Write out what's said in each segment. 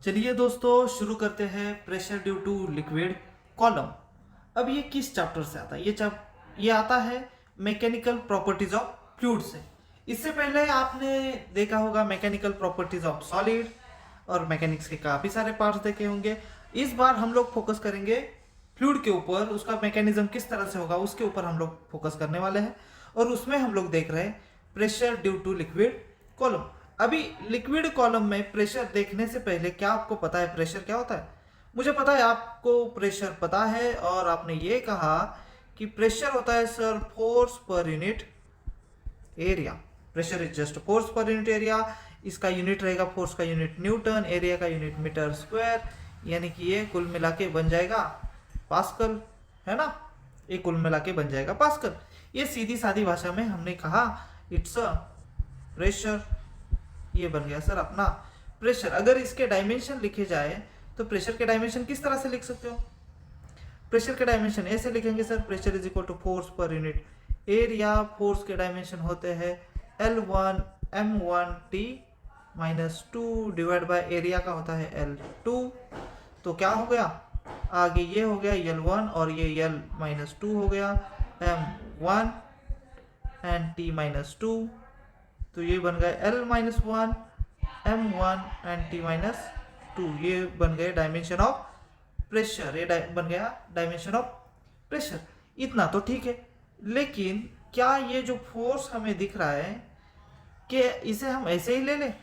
चलिए दोस्तों शुरू करते हैं pressure due to liquid column. अब ये किस चैप्टर से आता है? ये आता है मैकेनिकल प्रॉपर्टीज ऑफ फ्लूइड से। इससे पहले आपने देखा होगा मैकेनिकल प्रॉपर्टीज ऑफ सॉलिड और मैकेनिक्स के काफ़ी सारे पार्ट्स देखे होंगे। इस बार हम लोग फोकस करेंगे फ्लूइड के ऊपर, उसका मैकेनिज्म किस तरह से होगा उसके ऊपर हम लोग फोकस करने वाले हैं। और उसमें हम लोग देख रहे हैं pressure due to liquid column. अभी लिक्विड कॉलम में प्रेशर देखने से पहले क्या आपको पता है प्रेशर क्या होता है? मुझे पता है आपको प्रेशर पता है, और आपने ये कहा कि प्रेशर होता है sir force per unit area. Pressure is just force per unit area. इसका यूनिट रहेगा फोर्स का यूनिट न्यूटन, एरिया का यूनिट मीटर स्क्वायर, यानी कि ये कुल मिला के बन जाएगा पास्कल, है ना? ये कुल मिला के बन जाएगा पास्कल। ये सीधी सादी भाषा में हमने कहा इट्स अ प्रेशर। ये बन गया सर अपना प्रेशर। अगर इसके डायमेंशन लिखे जाए तो प्रेशर के डायमेंशन किस तरह से लिख सकते हो? प्रेशर के डायमेंशन ऐसे लिखेंगे sir, pressure is equal to force per unit area. Force के डायमेंशन होते हैं L1 M1 T minus 2 divide by area का होता है L2। तो क्या हो गया आगे? ये हो गया L1 और ये L माइनस 2 हो गया M1 एंड T माइनस 2। तो ये बन गए L minus 1 M1 and T minus 2। ये बन गए डायमेंशन ऑफ प्रेशर। ये बन गया डायमेंशन ऑफ प्रेशर। इतना तो ठीक है, लेकिन क्या ये जो फोर्स हमें दिख रहा है कि इसे हम ऐसे ही ले लें?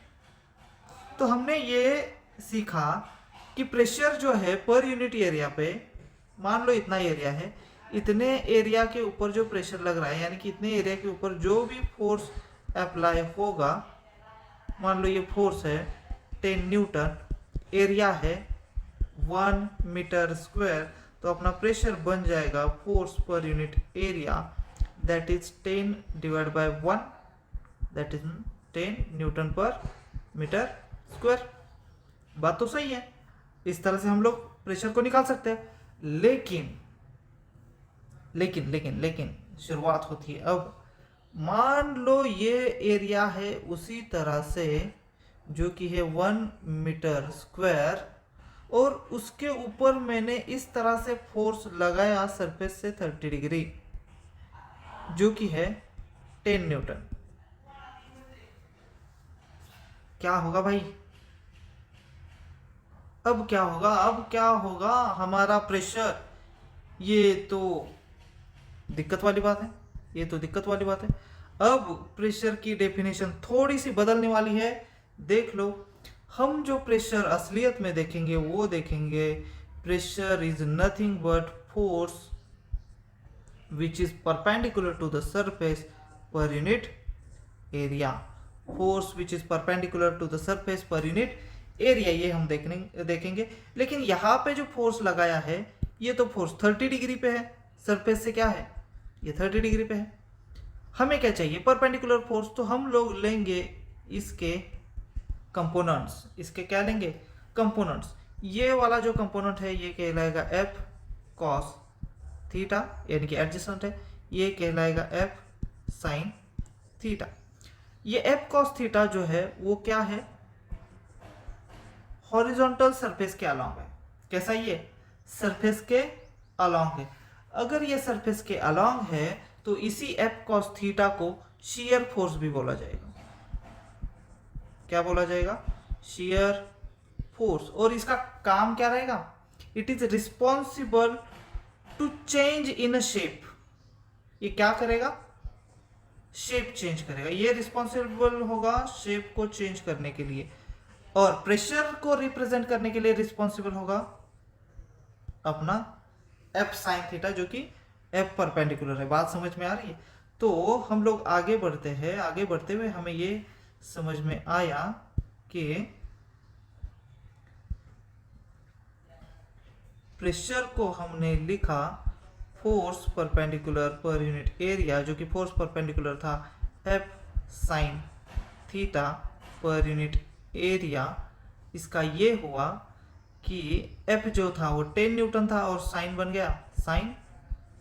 तो हमने ये सीखा कि प्रेशर जो है पर यूनिट एरिया पे, मान लो इतना एरिया है, इतने एरिया के ऊपर जो प्रेशर लग रहा है, यानी कि इतने एरिया के ऊपर जो भी फोर्स अप्लाई होगा, मान लो ये फोर्स है 10 न्यूटन, एरिया है 1 मीटर स्क्वायर, तो अपना प्रेशर बन जाएगा force per unit area that is 10 divide by 1, that is 10 Newton पर मीटर स्क्वायर। बात तो सही है, इस तरह से हम लोग प्रेशर को निकाल सकते हैं। लेकिन लेकिन लेकिन लेकिन शुरुआत होती है अब। मान लो ये एरिया है उसी तरह से जो कि है 1 मीटर स्क्वायर, और उसके ऊपर मैंने इस तरह से फोर्स लगाया सरफेस से 30 डिग्री, जो कि है 10 न्यूटन। क्या होगा भाई? अब क्या होगा? अब क्या होगा? हमारा प्रेशर, ये तो दिक्कत वाली बात है, ये तो दिक्कत वाली बात है। अब प्रेशर की डेफिनेशन थोड़ी सी बदलने वाली है। देख लो, हम जो प्रेशर असलियत में देखेंगे वो देखेंगे pressure is nothing but force which is perpendicular to the surface per unit area. Force which is perpendicular to the surface per unit area, ये हम देखेंगे। लेकिन यहाँ पे जो फोर्स लगाया है ये तो फोर्स 30 डिग्री पे है, सरफेस से क्या है ये 30 डिग्री पे है। हमें क्या चाहिए? Perpendicular force. तो हम लोग लेंगे इसके कंपोनेंट्स। इसके क्या लेंगे? कंपोनेंट्स। ये वाला जो कंपोनेंट है ये कहलाएगा F cos थीटा, यानी कि एडजेसेंट है। ये कहलाएगा F sin थीटा। ये F cos थीटा जो है वो क्या है? हॉरिजॉन्टल सरफेस के अलोंग है। कैसा? ये सरफेस के अलोंग है। अगर ये सरफेस के अलोंग है तो इसी F cos थीटा को शियर फोर्स भी बोला जाएगा। क्या बोला जाएगा? Shear force. और इसका काम क्या रहेगा? It is responsible to change in a shape. ये क्या करेगा? शेप चेंज करेगा। ये रिस्पॉन्सिबल होगा शेप को चेंज करने के लिए, और प्रेशर को रिप्रेजेंट करने के लिए रिस्पॉन्सिबल होगा अपना F sin थीटा, जो कि F परपेंडिकुलर है। बात समझ में आ रही है? तो हम लोग आगे बढ़ते हैं। आगे बढ़ते हुए हमें ये समझ में आया कि प्रेशर को हमने लिखा फोर्स परपेंडिकुलर पर यूनिट एरिया, जो कि फोर्स परपेंडिकुलर था F sin थीटा पर यूनिट एरिया। इसका ये हुआ कि F जो था वो 10 न्यूटन था और साइन बन गया साइन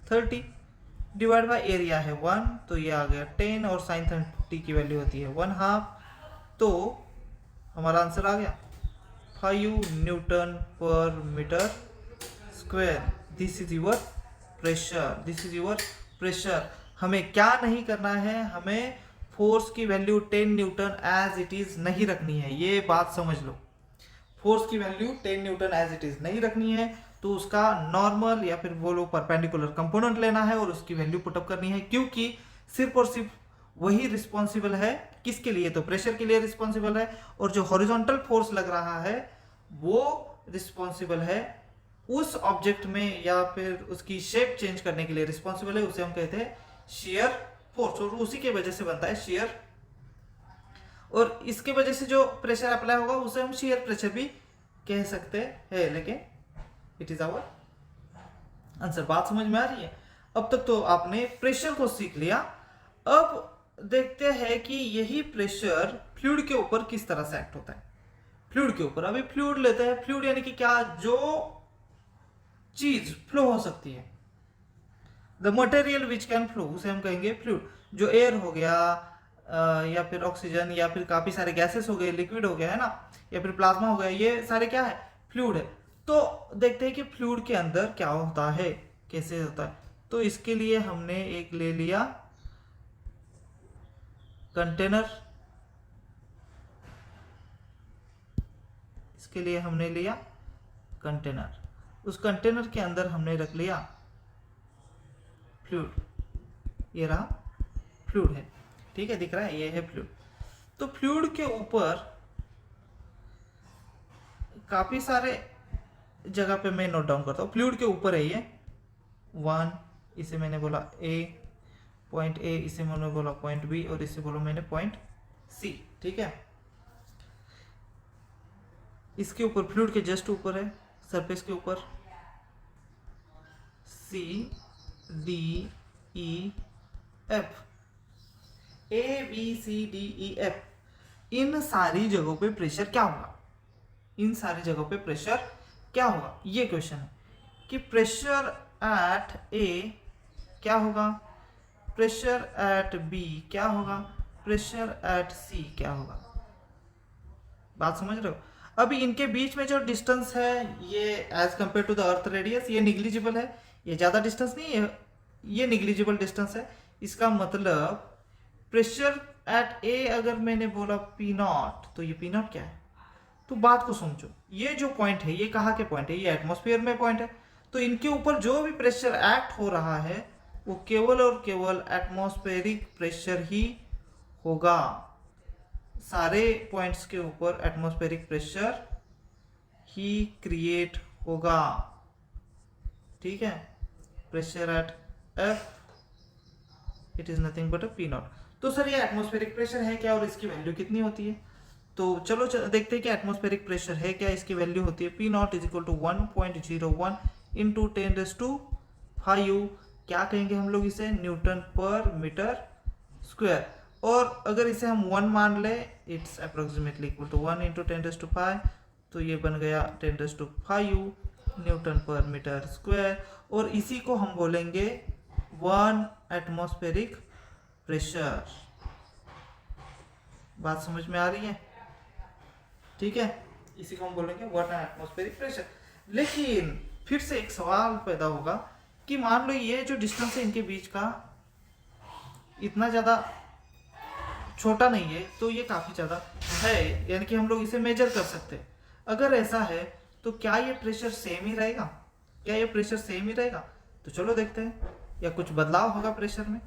30 डिवाइड बाय एरिया है 1, तो ये आ गया 10 और साइन 30 की वैल्यू होती है 1/2। तो हमारा आंसर आ गया 5 न्यूटन पर metre square. This is your pressure, this is your pressure. हमें क्या नहीं करना है, हमें फोर्स की value 10 newton as it is नहीं रखनी है, ये बात समझ लो। फोर्स की value 10 newton as it is नहीं रखनी है, तो उसका नॉर्मल या फिर बोलो परपेंडिकुलर कंपोनेंट लेना है और उसकी वैल्यू पुटअप करनी है, क्योंकि सिर्फ और सिर्फ वही रिस्पॉन्सिबल है किसके लिए, तो प्रेशर के लिए रिस्पॉन्सिबल है, और जो हॉरिजॉन्टल फोर्स लग रहा है वो रिस्पॉन्सिबल है उस ऑब्जेक्ट में या फिर उसकी शेप चेंज करने के लिए रिस्पॉन्सिबल है, उसे हम कहते हैं शेयर फोर्स, और उसी के वजह से बनता है शेयर, और इसके वजह से जो प्रेशर अप्लाई होगा उसे हम शेयर प्रेशर भी कह सकते हैं, लेकिन इट इज आवर आंसर। बात समझ में आ रही है? अब तक तो आपने प्रेशर को सीख लिया, अब देखते हैं कि यही प्रेशर फ्लूइड के ऊपर किस तरह से एक्ट होता है। फ्लूइड के ऊपर, अभी फ्लूइड लेते हैं। फ्लूइड यानी कि क्या, जो चीज फ्लो हो सकती है, the material which can flow, उसे हम कहेंगे फ्लूइड। जो एयर हो गया या फिर ऑक्सीजन या फिर काफी सारे गैसेस हो गए, लिक्विड हो गया है ना, या फिर प्लाज्मा हो गया, ये सारे क्या है, फ्लूइड है। तो देखते हैं कि फ्लूइड के अंदर क्या होता है, कैसे होता है। तो इसके लिए हमने एक ले लिया कंटेनर, इसके लिए हमने लिया कंटेनर, उस कंटेनर के अंदर हमने रख लिया फ्लूइड, ये रहा फ्लूइड है, ठीक है, दिख रहा है, ये है फ्लूइड। तो फ्लूइड के ऊपर काफी सारे जगह पे मैं नोट डाउन करता हूँ। फ्लूइड के ऊपर है ये 1, इसे मैंने बोला ए, पॉइंट ए, इसे मैंने बोला पॉइंट बी, और इसे बोला मैंने पॉइंट सी, ठीक है। इसके ऊपर फ्लूइड के जस्ट ऊपर है, सरफेस के ऊपर C D E F, A B C D E F, इन सारी जगहों पे प्रेशर क्या होगा, इन सारी जगहों पे प्रेशर क्या होगा, ये क्वेश्चन है कि प्रेशर एट ए क्या होगा, प्रेशर एट बी क्या होगा, प्रेशर एट सी क्या होगा। बात समझ रहे हो? अभी इनके बीच में जो डिस्टेंस है ये as compare to the earth radius ये निग्लिजिबल है, ये ज्यादा डिस्टेंस नहीं है, ये निग्लिजिबल डिस्टेंस है। इसका मतलब प्रेशर एट ए अगर मैंने बोला पी नॉट, तो ये पी नॉट क्या है, तो बात को समझो, ये जो पॉइंट है ये कहाँ के पॉइंट है, ये एटमॉस्फेयर में पॉइंट है, तो इनके ऊपर जो भी प्रेशर एक्ट हो रहा है वो केवल और केवल एटमॉस्फेरिक प्रेशर ही होगा। सारे पॉइंट्स के ऊपर एटमॉस्फेरिक प्रेशर ही क्रिएट होगा, ठीक है। Pressure at F it is nothing but a P not. तो सर ये एटमॉस्फेरिक प्रेशर है क्या और इसकी वैल्यू कितनी होती है, तो चलो देखते हैं कि एटमॉस्फेरिक प्रेशर है क्या, इसकी वैल्यू होती है P naught is equal to 1.01 into 10⁵, क्या कहेंगे हम लोग इसे, न्यूटन पर मीटर स्क्वायर। और अगर इसे हम 1 मान ले, it's approximately equal to 1 into 10⁵, तो ये बन गया 10⁵ न्यूटन पर मीटर स्क्वायर, और इसी को हम बोलेंगे 1 एटमॉस्फेरिक प्रेशर। बात समझ में आ रही है, ठीक है, इसी को हम बोलेंगे 1 एटमॉस्फेरिक प्रेशर। लेकिन फिर से एक सवाल पैदा होगा कि मान लो ये जो डिस्टेंस है इनके बीच का इतना ज्यादा छोटा नहीं है, तो ये काफी ज्यादा है, यानी कि हम लोग इसे मेजर कर सकते हैं। अगर ऐसा है तो क्या ये प्रेशर सेम ही रहेगा, क्या ये प्रेशर सेम ही रहेगा, तो चलो देखते हैं, या कुछ बदलाव होगा प्रेशर में,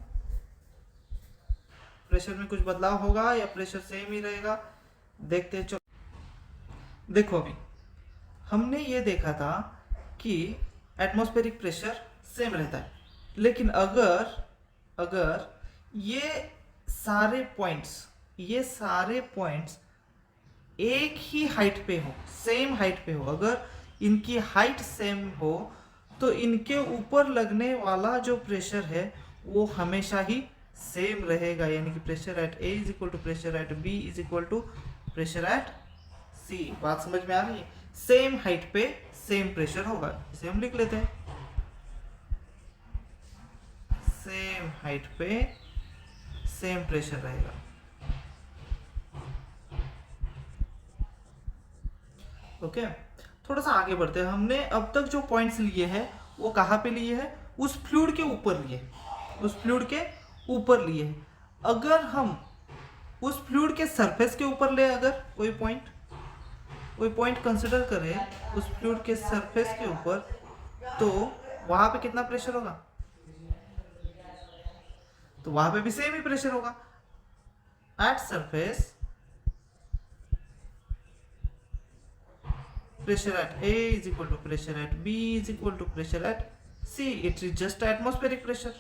प्रेशर में कुछ बदलाव होगा या प्रेशर सेम ही रहेगा, देखते हैं। चलो देखो, अभी हमने ये देखा था कि एटमॉस्फेरिक प्रेशर सेम रहता है, लेकिन अगर ये सारे पॉइंट्स एक ही हाइट पे हो, सेम हाइट पे हो, अगर इनकी हाइट सेम हो तो इनके ऊपर लगने वाला जो प्रेशर है वो हमेशा ही सेम रहेगा, यानी कि pressure at A is equal to pressure at B is equal to pressure at C. बात समझ में आ रही है? सेम हाइट पे सेम प्रेशर होगा, इसे हम लिख लेते हैं, सेम हाइट पे सेम प्रेशर रहेगा। ओके, थोड़ा सा आगे बढ़ते हैं। हमने अब तक जो पॉइंट्स लिए हैं वो कहाँ पे लिए हैं? उस फ्लूइड के ऊपर लिए, उस फ्लूइड के ऊपर लिए हैं। अगर हम उस फ्लूइड के सरफेस के ऊपर ले, अगर कोई पॉइंट कंसिडर करें उस फ्लूइड के सरफेस के ऊपर, तो वहां पे कितना प्रेशर होगा? तो वहां पे भी सेम ही प्रेशर होगा। At surface pressure at A is equal to pressure at B is equal to pressure at C. It is just atmospheric pressure.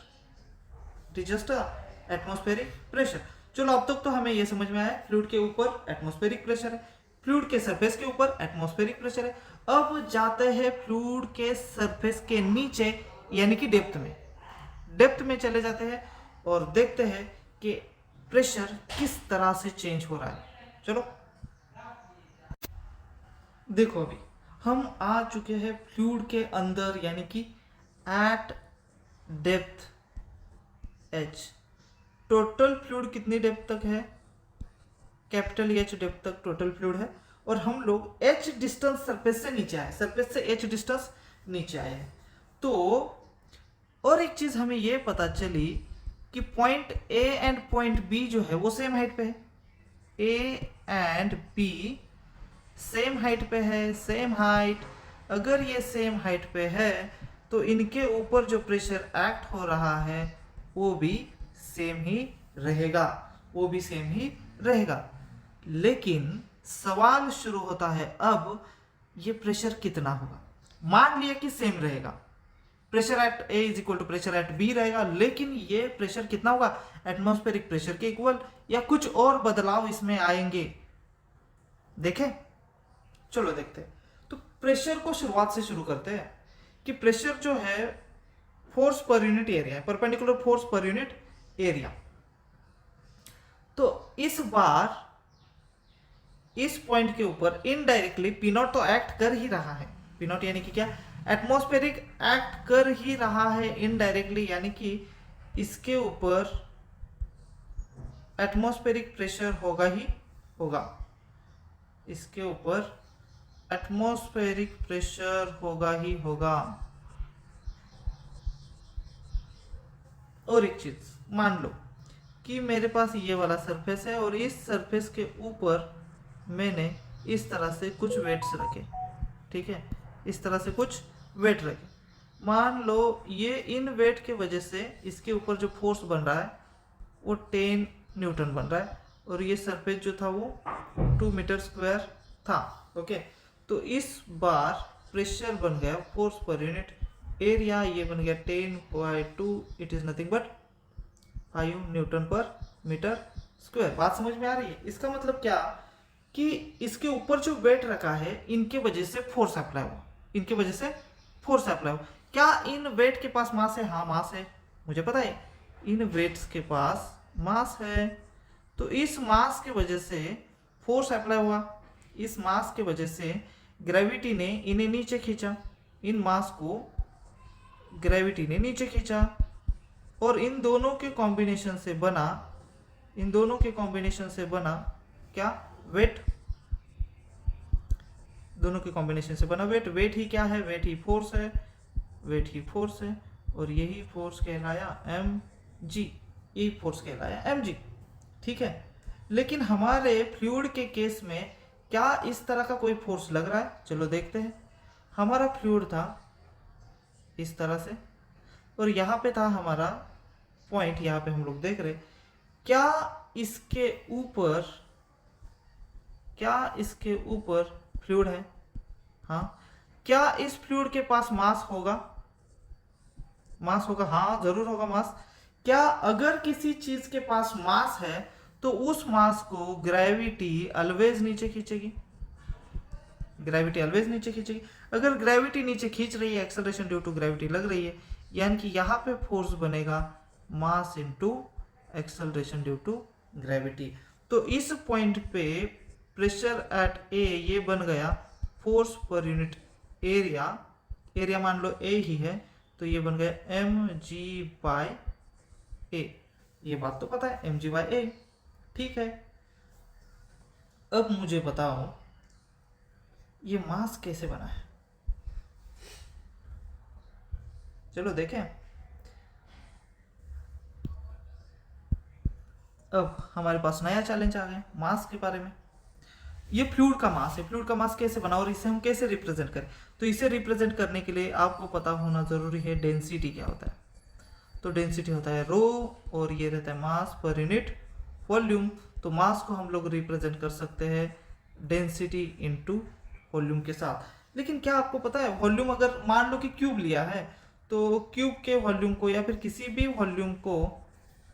It is just a atmospheric pressure. चलो अब तक तो हमें ये समझ में आया, फ्लूइड के ऊपर एटमॉस्फेरिक प्रेशर है, फ्लूइड के सरफेस के ऊपर एटमॉस्फेरिक प्रेशर है। अब जाते हैं फ्लूइड के सरफेस के नीचे, यानी कि डेप्थ में चले जाते हैं और देखते हैं कि प्रेशर किस तरह से चेंज हो रहा है। चलो देखो, अभी हम आ चुके हैं फ्लूइड के अंदर, यानी कि eight depth h। Total fluid कितनी डेप्थ तक है? कैपिटल H डेप्थ तक टोटल फ्लूइड है, और हम लोग h डिस्टेंस सरफेस से नीचे आए, सरफेस से h डिस्टेंस नीचे आए हैं। तो और एक चीज हमें ये पता चली कि point A and point B जो है वो सेम हाइट पे है। A and B same height पे है, सेम हाइट। अगर ये सेम हाइट पे है तो इनके ऊपर जो प्रेशर एक्ट हो रहा है वो भी सेम ही रहेगा, वो भी सेम ही रहेगा। लेकिन सवाल शुरू होता है अब, ये प्रेशर कितना होगा? मान लिया कि सेम रहेगा, pressure at A is equal to pressure at B रहेगा, लेकिन ये प्रेशर कितना होगा? एटमॉस्फेरिक प्रेशर के इक्वल, या कुछ और बदलाव इसमें आएंगे? देखें, चलो देखते हैं। तो प्रेशर को शुरुआत से शुरू करते हैं कि प्रेशर जो है फोर्स पर यूनिट एरिया है, perpendicular force per unit area. तो इस बार इस पॉइंट के ऊपर इनडायरेक्टली पी नॉट तो एक्ट कर ही रहा है। पी नॉट यानी कि क्या? एटमॉस्फेरिक एक्ट कर ही रहा है इनडायरेक्टली, यानी कि इसके ऊपर एटमॉस्फेरिक प्रेशर होगा ही होगा, इसके ऊपर एटमॉस्फेरिक प्रेशर होगा ही होगा। और एक चीज मान लो कि मेरे पास ये वाला सरफेस है और इस सरफेस के ऊपर मैंने इस तरह से कुछ वेट्स रखे, ठीक है, इस तरह से कुछ वेट रखे। मान लो ये इन वेट के वजह से इसके ऊपर जो फोर्स बन रहा है वो 10 न्यूटन बन रहा है, और ये सरफेस जो था वो 2 मीटर स्क्वायर था। ओके, तो इस बार प्रेशर बन गया फोर्स पर यूनिट एरिया, ये बन गया 10/2, it is nothing but 5 newton पर मीटर स्क्वायर। बात समझ में आ रही है? इसका मतलब क्या कि इसके ऊपर जो वेट रखा है इनके वजह से फोर्स अप्लाई हुआ, इनके वजह से फोर्स अप्लाई हुआ। क्या इन वेट के पास मास है? हाँ मास है, मुझे पता है इन वेट्स के पास मास है। तो इस मास के वजह से फोर्स अप्लाई हुआ, इस मास के वजह से ग्रेविटी ने इन्हें नीचे खींचा, इन मास को ग्रेविटी ने नीचे खींचा, और इन दोनों के कॉम्बिनेशन से बना, इन दोनों के कॉम्बिनेशन से बना क्या? वेट। दोनों के कॉम्बिनेशन से बना वेट। वेट ही क्या है? वेट ही फोर्स है, वेट ही फोर्स है, और यही फोर्स कहलाया mg, यही फोर्स कहलाया mg, ठीक है। लेकिन हमारे फ्लूइड के केस में क्या इस तरह का कोई फोर्स लग रहा है? चलो देखते हैं। हमारा फ्लूइड था इस तरह से, और यहाँ पे था हमारा पॉइंट, यहाँ पे हम लोग देख रहे, क्या इसके ऊपर, क्या इसके ऊपर फ्लूइड है? हाँ। क्या इस फ्लूइड के पास मास होगा? मास होगा, हाँ जरूर होगा मास। क्या अगर किसी चीज के पास मास है तो उस मास को ग्रेविटी ऑलवेज नीचे खींचेगी, ग्रेविटी ऑलवेज नीचे खींचेगी। अगर ग्रेविटी नीचे खींच रही है, एक्सेलरेशन ड्यू टू ग्रेविटी लग रही है, यानी कि यहाँ पे फोर्स बनेगा mass into acceleration due to gravity. तो इस पॉइंट पे प्रेशर एट ए ये बन गया force per unit area, area मान लो ए ही है, तो ये बन गया mg/a। ये बात तो पता है, mg/a, ठीक है। अब मुझे बताओ ये मास कैसे बना है, चलो देखें। अब हमारे पास नया चैलेंज आ गया मास के बारे में। ये फ्लूइड का मास है, फ्लूइड का मास कैसे बना और इसे हम कैसे रिप्रेजेंट करें। तो इसे रिप्रेजेंट करने के लिए आपको पता होना जरूरी है डेंसिटी क्या होता है। तो डेंसिटी होता है रो और ये रहता है मास पर यूनिट वॉल्यूम। तो मास को हम लोग रिप्रेजेंट कर सकते हैं डेंसिटी इनटू वॉल्यूम के साथ। लेकिन क्या आपको पता है वॉल्यूम अगर मान लो कि क्यूब लिया है तो क्यूब के वॉल्यूम को या फिर किसी भी वॉल्यूम को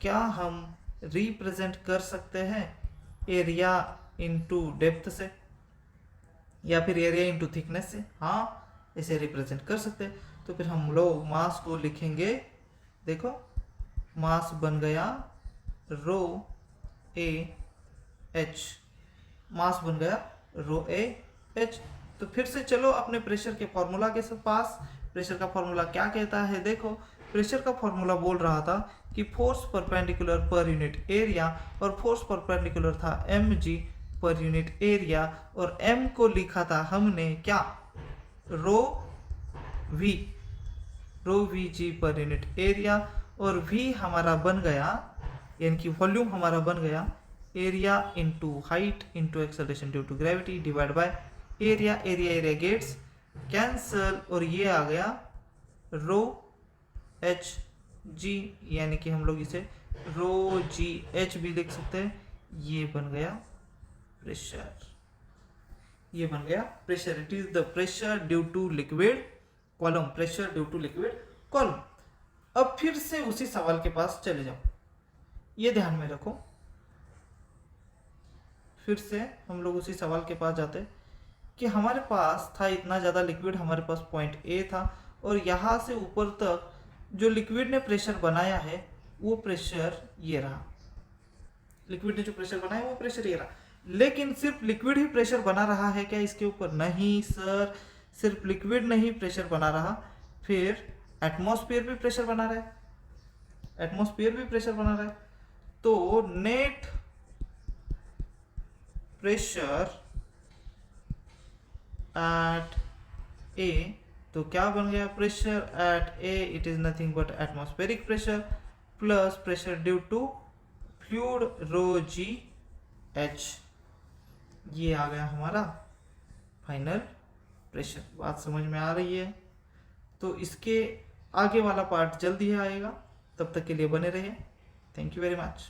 क्या हम रिप्रेजेंट कर सकते हैं एरिया इनटू डेप्थ से या फिर एरिया इनटू थिकनेस से। हाँ, इसे रिप्रेजेंट कर सकते हैं। तो फिर हम लोग मास को लिखेंगे, देखो मास बन गया रो ए एच, मास बन गया रो ए एच। तो फिर से चलो अपने प्रेशर के फॉर्मूला के पास। प्रेशर का फॉर्मूला क्या कहता है, देखो प्रेशर का फॉर्मूला बोल रहा था कि फोर्स परपेंडिकुलर पर यूनिट एरिया, और फोर्स परपेंडिकुलर था mg पर यूनिट एरिया, और m को लिखा था हमने क्या, रो वी जी पर यूनिट एरिया, और v हमारा बन गया यानी कि वॉल्यूम हमारा बन गया area into height into acceleration due to gravity divide by area. Area gets cancel और ये आ गया रो एच जी, यानी कि हम लोग इसे रो जी एच भी लिख सकते हैं। ये बन गया प्रेशर, ये बन गया pressure. It is the pressure due to liquid column, pressure due to liquid column. अब फिर से उसी सवाल के पास चले जाओ, ये ध्यान में रखो। फिर से हम लोग उसी सवाल के पास जाते हैं कि हमारे पास था इतना ज़्यादा लिक्विड, हमारे पास पॉइंट ए था और यहाँ से ऊपर तक जो लिक्विड ने प्रेशर बनाया है वो प्रेशर ये रहा। लिक्विड ने जो प्रेशर बनाया वो प्रेशर ये रहा। लेकिन सिर्फ लिक्विड ही प्रेशर बना रहा है क्या इसके ऊपर? नहीं सर, सिर्फ लिक्विड नहीं प्रेशर बना रहा, फिर एटमॉस्फेयर भी प्रेशर बना रहा है, एटमॉस्फेयर भी प्रेशर बना रहा है। तो नेट प्रेशर एट ए, तो क्या बन गया pressure at A, it is nothing but atmospheric pressure plus pressure due to fluid rho G H. ये आ गया हमारा फाइनल प्रेशर। बात समझ में आ रही है? तो इसके आगे वाला पार्ट जल्दी आएगा, तब तक के लिए बने रहिए। Thank you very much.